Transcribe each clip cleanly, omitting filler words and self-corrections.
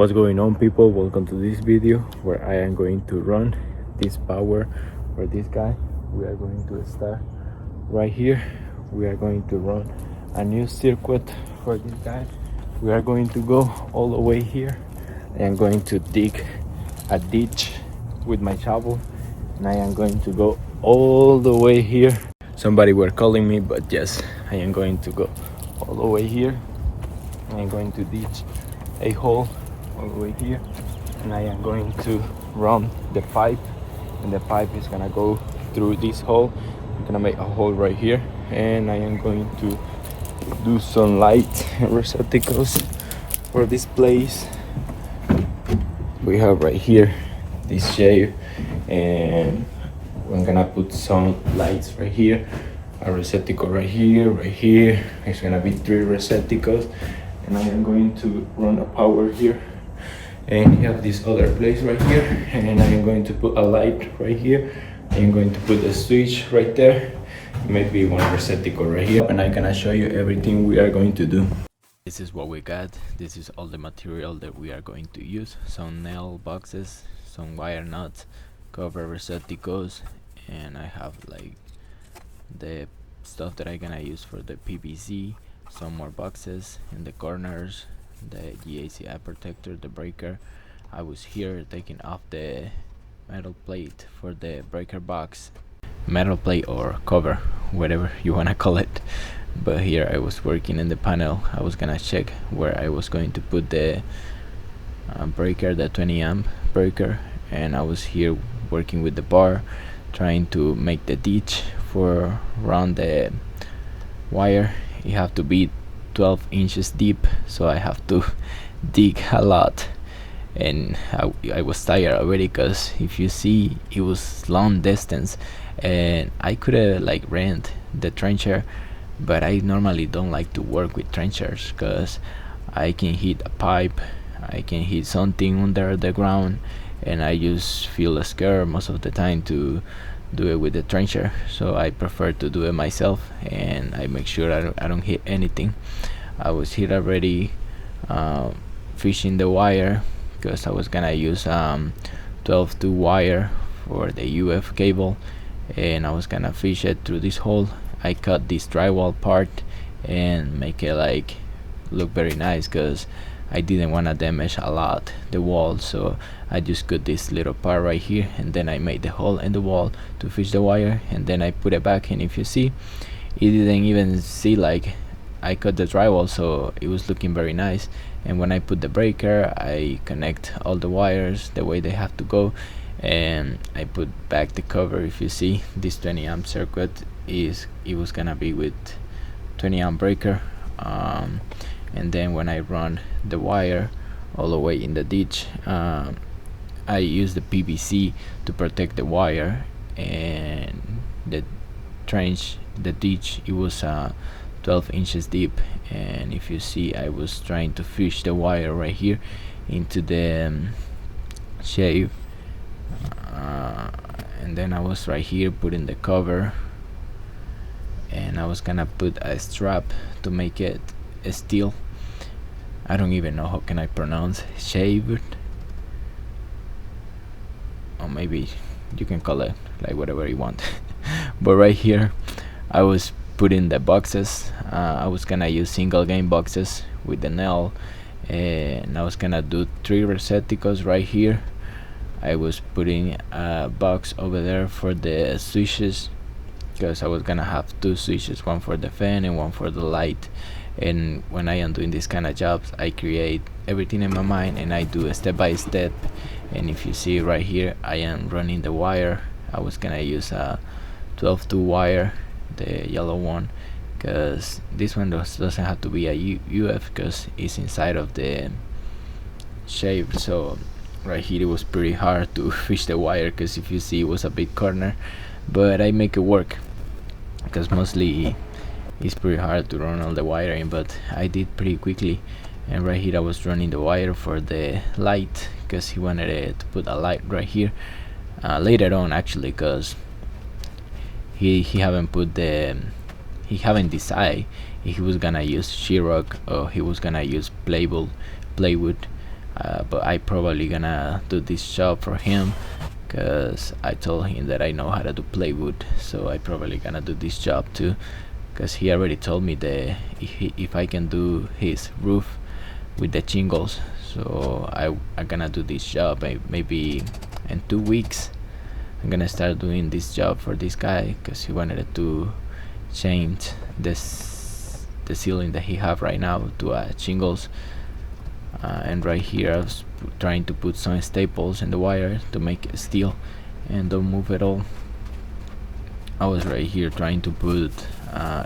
What's going on, people? Welcome to this video where I am going to run this power for this guy. We are going to start right here. We are going to run a new circuit for this guy. We are going to go all the way here. I am going to dig a ditch with my shovel, and I am going to go all the way here. Somebody were calling me, but yes, I am going to go all the way here. I am going to ditch a hole all the way here, and I am going to run the pipe, and the pipe is gonna go through this hole. I'm gonna make a hole right here, and I am going to do some light receptacles for this place. We have right here this shade, and I'm gonna put some lights right here, a receptacle right here. It's gonna be 3 receptacles, and I am going to run a power here, and you have this other place right here, and I am going to put a light right here. I am going to put a switch right there, maybe 1 receptacle right here, and I'm gonna show you everything we are going to do. This is what we got. This is all the material that we are going to use: some nail boxes, some wire nuts, cover receptacles, and I have like the stuff that I'm gonna use for the PVC, some more boxes in the corners, the GACI protector, the breaker. I was here taking off the metal plate for the breaker box, metal plate or cover, whatever you wanna call it. But here I was working in the panel. I was gonna check where I was going to put the breaker, the 20 amp breaker, and I was here working with the bar, trying to make the ditch for around the wire. You have to be 12 inches deep, so I have to dig a lot, and I was tired already, because if you see, it was long distance, and I could have like rent the trencher, but I normally don't like to work with trenchers because I can hit a pipe, I can hit something under the ground, and I just feel scared most of the time to do it with the trencher. So I prefer to do it myself, and I make sure I don't hit anything. I was here already fishing the wire, because I was gonna use 12-2 wire for the UF cable, and I was gonna fish it through this hole. I cut this drywall part and make it like look very nice, because I didn't want to damage a lot the wall, so I just cut this little part right here, and then I made the hole in the wall to fish the wire, and then I put it back. And if you see, it didn't even see like I cut the drywall, so it was looking very nice. And when I put the breaker, I connect all the wires the way they have to go, and I put back the cover. If you see, this 20 amp circuit it was gonna be with 20 amp breaker, and then when I run the wire all the way in the ditch, I use the PVC to protect the wire, and the ditch, it was 12 inches deep. And if you see, I was trying to fish the wire right here into the shave, and then I was right here putting the cover, and I was gonna put a strap to make it a steel. I don't even know how can I pronounce shaved, or maybe you can call it like whatever you want. But right here I was putting the boxes. I was gonna use single game boxes with the nail, and I was gonna do 3 receptacles right here. I was putting a box over there for the switches, because I was gonna have 2 switches, one for the fan and one for the light. And when I am doing this kind of jobs, I create everything in my mind, and I do a step by step. And if you see right here, I am running the wire. I was gonna use a 12-2 wire, the yellow one, because this one doesn't have to be a UF, because it's inside of the shape. So right here it was pretty hard to fish the wire, because if you see, it was a big corner, but I make it work, because mostly it's pretty hard to run all the wiring, but I did pretty quickly. And right here I was running the wire for the light, because he wanted to put a light right here later on, actually, because he haven't decided if he was gonna use sheetrock or he was gonna use plywood, but I probably gonna do this job for him because I told him that I know how to do plywood, so I probably gonna do this job too because he already told me that if I can do his roof with the shingles, so I'm gonna do this job. Maybe in 2 weeks I'm gonna start doing this job for this guy because he wanted to change the ceiling that he have right now to shingles. And right here I was trying to put some staples in the wire to make it steel and don't move at all. I was right here trying to put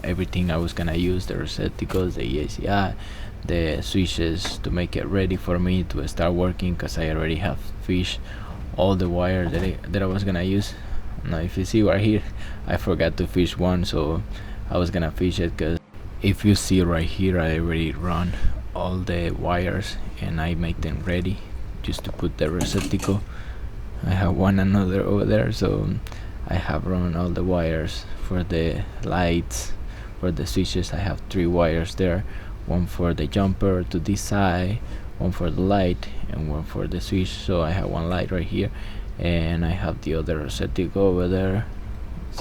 everything I was gonna use, the receptacles, the EACI, the switches, to make it ready for me to start working because I already have fished all the wire that I was gonna use. Now if you see right here, I forgot to fish one, so I was gonna fish it because if you see right here, I already run all the wires and I make them ready just to put the receptacle. I have one another over there, so I have run all the wires for the lights, for the switches. I have 3 wires there, one for the jumper to this side, one for the light, and one for the switch. So I have one light right here, and I have the other receptacle over there.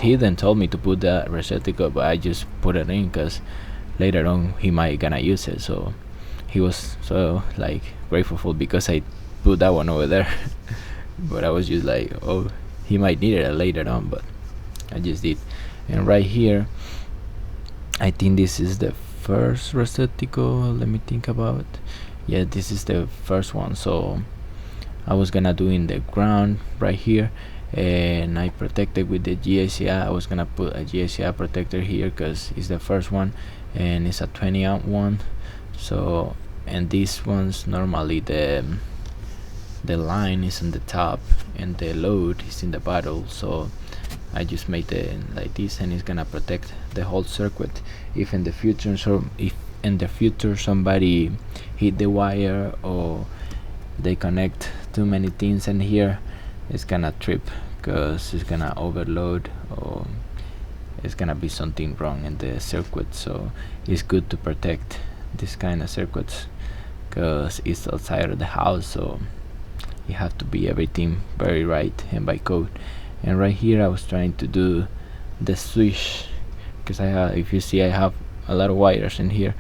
He then told me to put that receptacle, but I just put it in because later on he might gonna use it. So he was so like grateful because I put that one over there. But I was just like, oh, he might need it later on, but I just did. And right here, I think this is the first receptacle. Let me think about it. Yeah, this is the first one. So I was gonna do in the ground right here, and I protected with the GACI. I was gonna put a GACI protector here because it's the first one and it's a 20 amp one. So, and these ones normally the line is on the top and the load is in the bottom, so I just made it like this, and it's gonna protect the whole circuit. If in the future somebody hit the wire or they connect too many things in here, it's gonna trip because it's gonna overload or it's gonna be something wrong in the circuit. So it's good to protect this kind of circuits because it's outside of the house, so you have to be everything very right and by code. And right here I was trying to do the switch because I have, if you see, I have a lot of wires in here,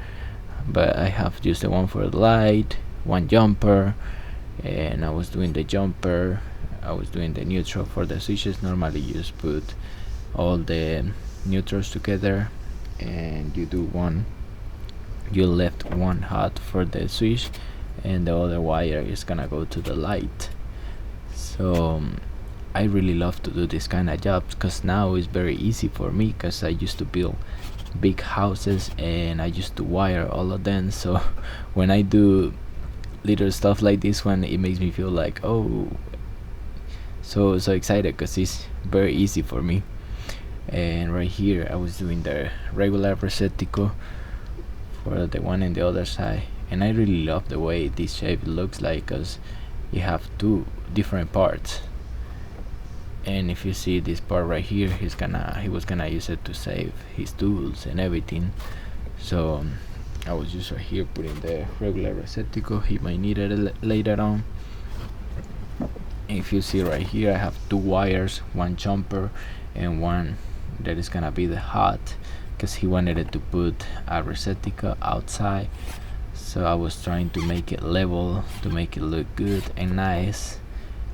but I have just the one for the light, one jumper, and I was doing the jumper, I was doing the neutral for the switches. Normally you just put all the neutrals together and you do one, you left one hot for the switch and the other wire is gonna go to the light. So I really love to do this kind of jobs because now it's very easy for me because I used to build big houses and I used to wire all of them. So when I do little stuff like this one, it makes me feel like, oh, so excited because it's very easy for me. And right here I was doing the regular receptacle for the one and the other side, and I really love the way this shape looks like because you have 2 different parts. And if you see this part right here, he was gonna use it to save his tools and everything. So I was just right here putting the regular receptacle. He might need it later on. If you see right here, I have 2 wires, one jumper and one that is gonna be the hot because he wanted it to put a receptacle outside. So I was trying to make it level, to make it look good and nice.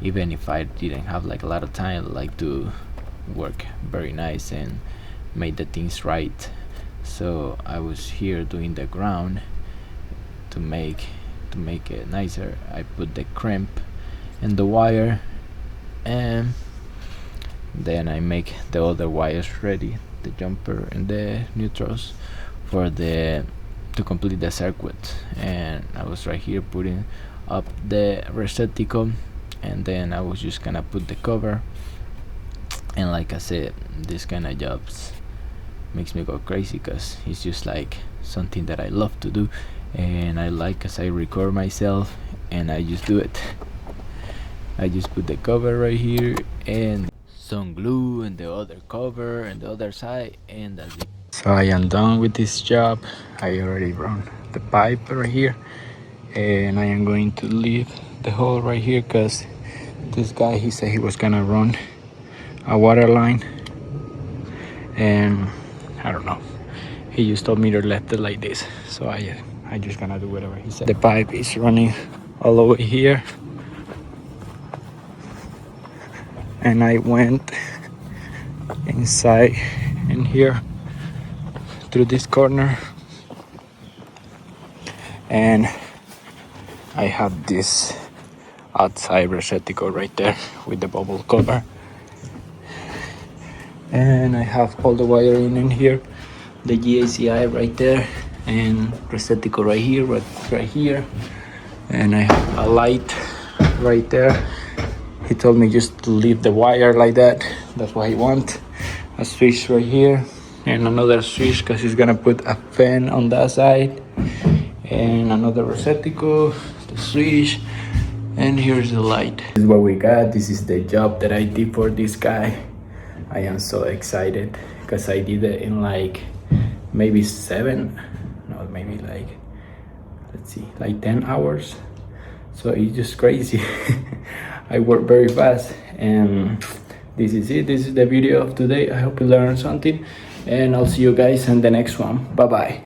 Even if I didn't have like a lot of time, I like to work very nice and make the things right. So I was here doing the ground to make it nicer. I put the crimp in the wire, and then I make the other wires ready, the jumper and the neutrals for to complete the circuit. And I was right here putting up the receptacle, and then I was just gonna put the cover. And like I said, this kind of jobs makes me go crazy because it's just like something that I love to do, and I like because I record myself and I just do it. I just put the cover right here and some glue and the other cover and the other side, and that's it. So I am done with this job. I already run the pipe right here, and I am going to leave the hole right here because this guy, he said he was gonna run a water line, and I don't know, he just told me to left it like this, so I just gonna do whatever he said. The pipe is running all the way here, and I went inside in here through this corner, and I have this outside receptacle right there with the bubble cover, and I have all the wiring in here, the GACI right there, and receptacle right here, right here, and I have a light right there. He told me just to leave the wire like that, that's what he wants. A switch right here, and another switch because he's gonna put a fan on that side, and another receptacle, the switch, and here's the light. This is what we got. This is the job that I did for this guy. I am so excited because I did it in like maybe 10 hours. So it's just crazy. I work very fast, and this is it. This is the video of today. I hope you learned something, and I'll see you guys in the next one. Bye bye.